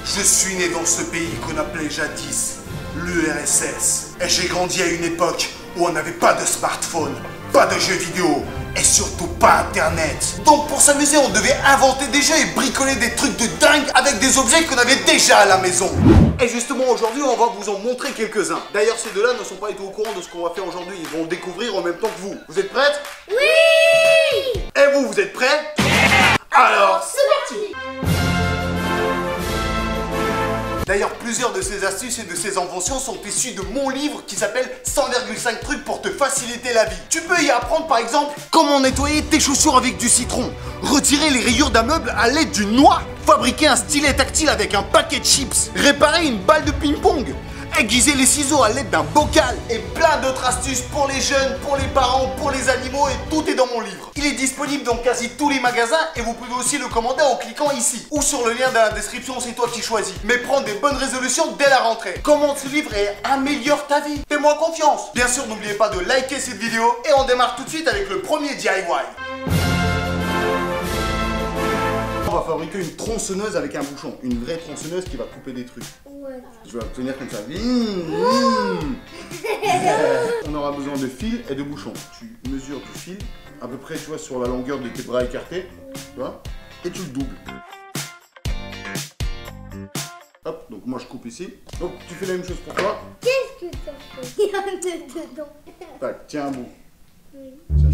Je suis né dans ce pays qu'on appelait jadis l'URSS. Et j'ai grandi à une époque où on n'avait pas de smartphone, pas de jeux vidéo et surtout pas internet. Donc pour s'amuser, on devait inventer des jeux et bricoler des trucs de dingue avec des objets qu'on avait déjà à la maison. Et justement aujourd'hui, on va vous en montrer quelques-uns. D'ailleurs, ces deux-là ne sont pas du tout au courant de ce qu'on va faire aujourd'hui. Ils vont le découvrir en même temps que vous. Vous êtes prêtes? Oui! Et vous êtes prêts? Alors, c'est parti! D'ailleurs, plusieurs de ces astuces et de ces inventions sont issues de mon livre qui s'appelle 100,5 trucs pour te faciliter la vie. Tu peux y apprendre par exemple comment nettoyer tes chaussures avec du citron, retirer les rayures d'un meuble à l'aide d'une noix, fabriquer un stylet tactile avec un paquet de chips, réparer une balle de ping-pong, aiguiser les ciseaux à l'aide d'un bocal et plein d'autres astuces pour les jeunes, pour les parents, pour les animaux et tout est dans mon livre. Il est disponible dans quasi tous les magasins et vous pouvez aussi le commander en cliquant ici ou sur le lien dans la description, c'est toi qui choisis. Mais prends des bonnes résolutions dès la rentrée. Commande ce livre et améliore ta vie. Fais-moi confiance. Bien sûr, n'oubliez pas de liker cette vidéo et on démarre tout de suite avec le premier DIY. On va fabriquer une tronçonneuse avec un bouchon. Une vraie tronçonneuse qui va couper des trucs. Ouais. Je vais obtenir comme ça. On aura besoin de fil et de bouchons. Tu mesures du fil, à peu près tu vois sur la longueur de tes bras écartés. Tu vois, et tu le doubles. Hop, donc moi je coupe ici. Donc tu fais la même chose pour toi. Qu'est-ce que ça fait? Il y a un dedans. Tac, tiens un bout. Oui. Tiens.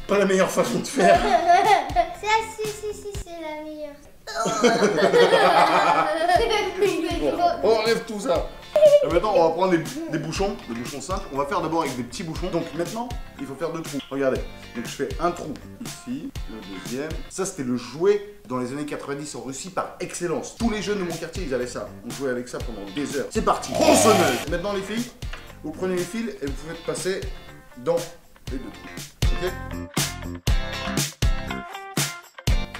Pas la meilleure façon de faire. Si, c'est la meilleure. Bon, on enlève tout ça. Et maintenant, on va prendre des bouchons simples. On va faire d'abord avec des petits bouchons. Donc maintenant, il faut faire deux trous. Regardez. Donc je fais un trou ici, le deuxième. Ça, c'était le jouet dans les années 90 en Russie par excellence. Tous les jeunes de mon quartier, ils avaient ça. On jouait avec ça pendant des heures. C'est parti. Tronçonneuse. Maintenant, les filles, vous prenez les fils et vous pouvez passer dans les deux trous. Ok?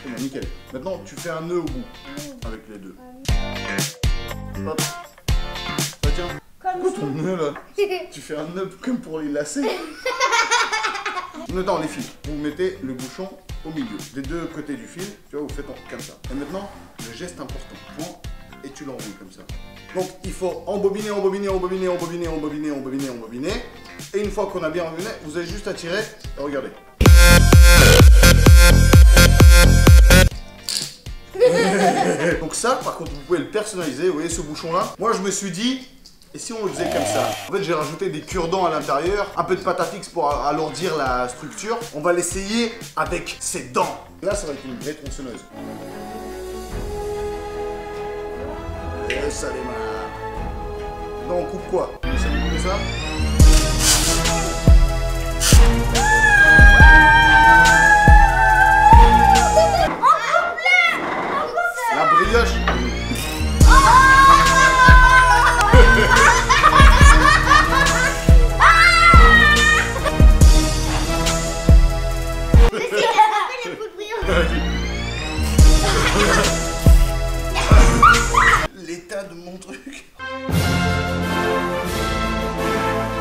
C'est bon, nickel. Maintenant, tu fais un nœud au bout avec les deux. Hop. Bah tiens, quoi ton nœud là? Tu fais un nœud comme pour les lacets. Maintenant les fils, vous mettez le bouchon au milieu, des deux côtés du fil, tu vois, vous faites comme ça. Et maintenant, le geste important, prends et tu l'enroules comme ça. Donc il faut embobiner. Et une fois qu'on a bien embobiné, vous avez juste à tirer, et regardez. Donc ça, par contre, vous pouvez le personnaliser. Vous voyez ce bouchon-là? Moi, je me suis dit, et si on le faisait comme ça? En fait, j'ai rajouté des cure-dents à l'intérieur, un peu de pâte à fixe pour alourdir la structure. On va l'essayer avec ses dents. Là, ça va être une vraie tronçonneuse. Et ça démarre. Non, on coupe quoi? On essaie de couper ça? La brioche. L'état de mon truc.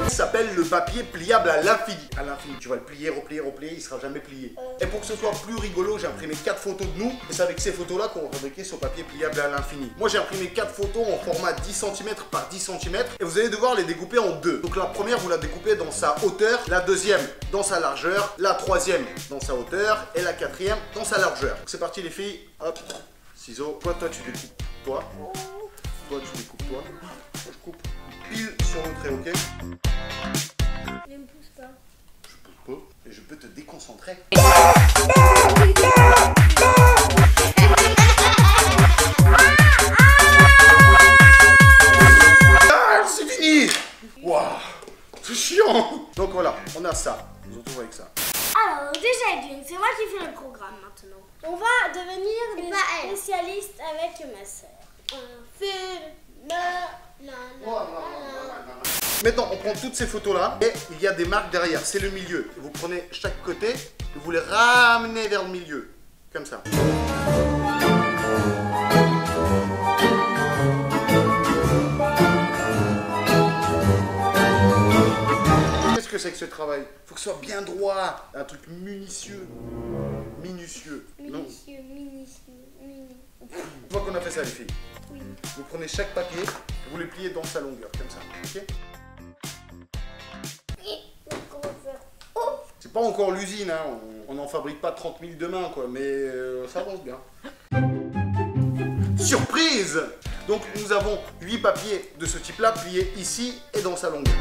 Ça s'appelle le papier pliable à l'infini. À l'infini, tu vas le plier, replier, il sera jamais plié. Et pour que ce soit plus rigolo, j'ai imprimé 4 photos de nous. Et c'est avec ces photos-là qu'on va fabriquer ce papier pliable à l'infini. Moi, j'ai imprimé 4 photos en format 10 cm par 10 cm. Et vous allez devoir les découper en deux. Donc la première, vous la découpez dans sa hauteur. La deuxième, dans sa largeur. La troisième, dans sa hauteur. Et la quatrième, dans sa largeur. Donc c'est parti les filles. Hop, ciseaux. Toi, tu découpes. Toi, tu découpes toi. Je coupe pile sur le trait, ok? Ne me pousse pas. Je pousse pas et je peux te déconcentrer. Ah, c'est fini. Waouh, c'est chiant. Donc voilà, on a ça. On se retrouve avec ça. Alors, déjà, Edwin, c'est moi qui fais le programme maintenant. On va devenir des spécialistes avec ma soeur. Maintenant, on prend toutes ces photos-là et il y a des marques derrière. C'est le milieu. Vous prenez chaque côté et vous les ramenez vers le milieu. Comme ça. que c'est que ce travail. Faut que ce soit bien droit. Un truc minutieux. Minutieux. Minutieux. Une fois qu'on a fait ça, les filles, Oui. vous prenez chaque papier, vous les pliez dans sa longueur, comme ça. Ok? C'est pas encore l'usine, hein. On n'en fabrique pas 30 000 demain, quoi, mais ça avance bien. Surprise! Donc nous avons 8 papiers de ce type-là pliés ici et dans sa longueur.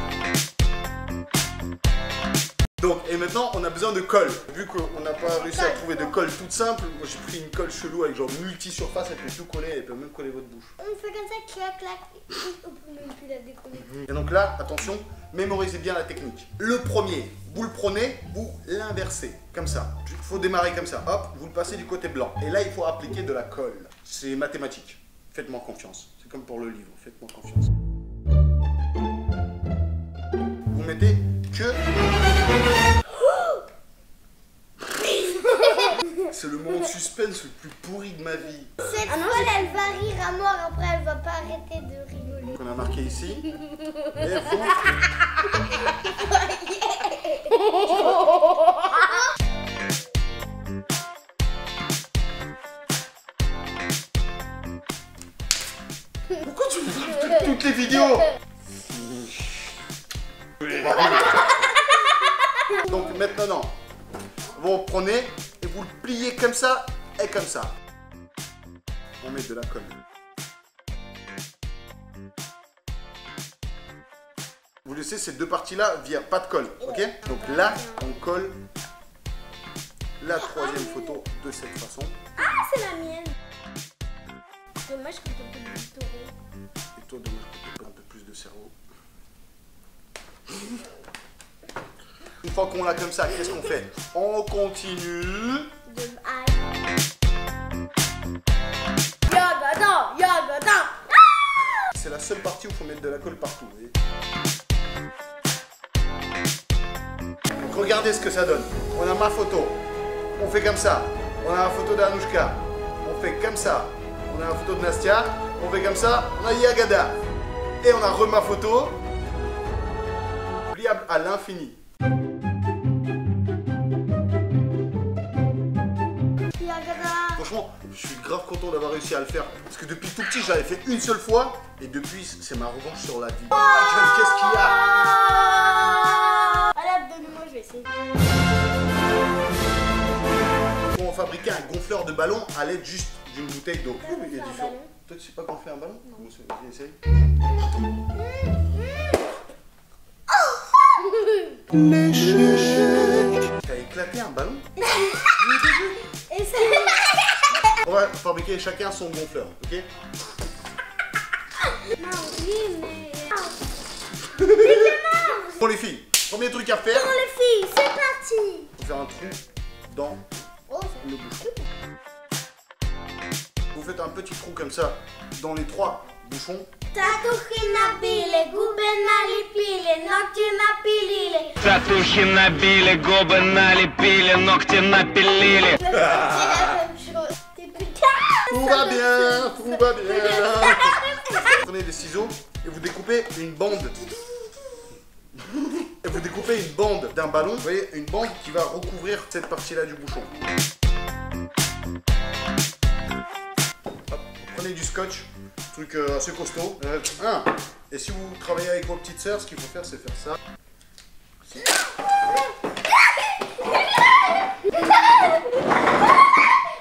Donc, et maintenant on a besoin de colle. Vu qu'on n'a pas réussi à trouver de colle toute simple, moi j'ai pris une colle chelou avec genre multi-surface, elle peut tout coller, elle peut même coller votre bouche. On fait comme ça, clac, clac, on peut même plus la décoller. Et donc là, attention, mémorisez bien la technique. Le premier, vous le prenez, vous l'inversez, comme ça. Il faut démarrer comme ça, hop, vous le passez du côté blanc. Et là, il faut appliquer de la colle. C'est mathématique. Faites-moi confiance. C'est comme pour le livre, faites-moi confiance. Vous mettez que... C'est le moment de suspense le plus pourri de ma vie. Cette fois, elle va rire à mort, après elle va pas arrêter de rigoler. Qu'on a marqué ici. Et vous... Pourquoi tu me fais toutes les vidéos? Donc maintenant, vous prenez et vous le pliez comme ça et comme ça. On met de la colle. Vous laissez ces deux parties-là via pas de colle, ok? Donc là, on colle la troisième photo de cette façon. Ah, c'est la mienne. Dommage que t'as pas de taureau. Et toi, dommage que t'aies pas un peu plus de cerveau. Une fois qu'on l'a comme ça, qu'est-ce qu'on fait? On continue. C'est la seule partie où il faut mettre de la colle partout. Vous voyez. Donc regardez ce que ça donne. On a ma photo. On fait comme ça. On a la photo d'Anouchka. On fait comme ça. On a la photo de Nastia. On fait comme ça. On a Yagada. Et on a ma photo. Pliable à l'infini. Franchement, je suis grave content d'avoir réussi à le faire. Parce que depuis tout petit, j'avais fait une seule fois. Et depuis, c'est ma revanche sur la vie. Qu'est-ce qu'il y a? Voilà, donne-moi, je vais essayer. On va fabriquer un gonfleur de ballon à l'aide juste d'une bouteille d'eau. Il y a différents. Toi, tu sais pas gonfler un ballon? Non. Vas-y, essaye. T'as éclaté un ballon? On va fabriquer chacun son gonfleur, ok? Non, oui, mais... Bon les filles, premier truc à faire. Bon les filles, c'est parti. Faut faire un trou dans le bouchon. Vous faites un petit trou comme ça dans les 3 bouchons. Татухи набили, губи налепили, ногти напилили. Татухи набили, губы налепили, ногти напилили. C'est la même chose. Tout va bien, tout va bien. Prenez des ciseaux et vous découpez une bande. Et vous découpez une bande d'un ballon. Vous voyez, une bande qui va recouvrir cette partie-là du bouchon. Hop, prenez du scotch. Truc assez costaud. Et si vous travaillez avec vos petites sœurs, ce qu'il faut faire, c'est faire ça.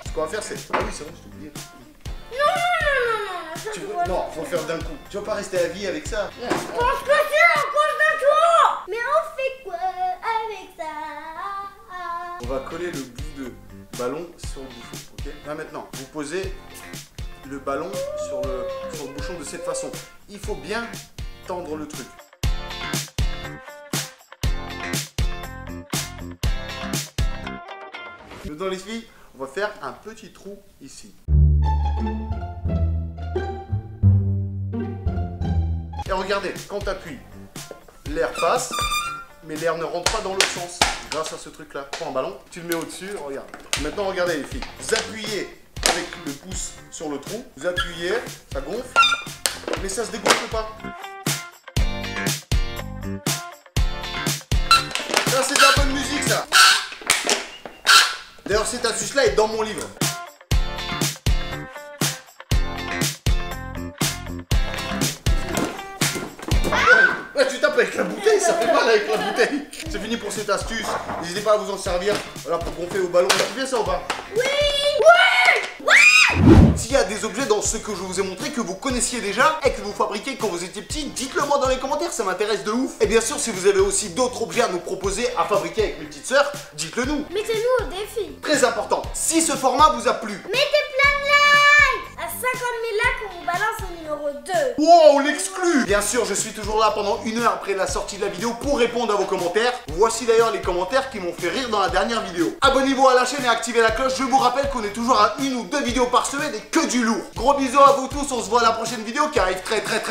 Ce qu'on va faire, c'est... Ah oui, c'est vrai, je t'ai oublié. Non, faut le faire d'un coup. Tu vas pas rester à vie avec ça. Pense que c'est à cause de toi. Mais on fait quoi avec ça? On va coller le bout de ballon sur le bouchon, ok? Là maintenant, vous posez le ballon sur le bouchon de cette façon. Il faut bien tendre le truc. Dans les filles, on va faire un petit trou ici. Et regardez, quand tu appuies, l'air passe, mais l'air ne rentre pas dans l'autre sens. Grâce à ce truc-là. Prends un ballon, tu le mets au-dessus, regarde. Maintenant, regardez les filles. Vous appuyez avec le pouce sur le trou, vous appuyez, ça gonfle, mais ça se dégonfle pas. Ça, c'est de la bonne musique, ça. D'ailleurs, cette astuce-là est dans mon livre. Ouais, tu tapes avec la bouteille, ça fait mal avec la bouteille. C'est fini pour cette astuce. N'hésitez pas à vous en servir. Voilà, pour gonfler vos ballons. Tu fais ça ou pas? Oui. Ouais. Ouais. S'il y a des objets dans ce que je vous ai montré que vous connaissiez déjà et que vous fabriquiez quand vous étiez petit, dites-le moi dans les commentaires, ça m'intéresse de ouf. Et bien sûr, si vous avez aussi d'autres objets à nous proposer à fabriquer avec mes petites sœurs, dites-le nous. Mettez-nous au défi. Très important, si ce format vous a plu, Mettez plein de likes. À 50 000 likes, on vous balance le numéro 2. wow, on l'exclut. Bien sûr, je suis toujours là pendant 1 heure après la sortie de la vidéo pour répondre à vos commentaires. Voici d'ailleurs les commentaires qui m'ont fait rire dans la dernière vidéo. Abonnez-vous à la chaîne et activez la cloche. Je vous rappelle qu'on est toujours à 1 ou 2 vidéos par semaine et que du lourd. Gros bisous à vous tous, on se voit à la prochaine vidéo qui arrive très bientôt.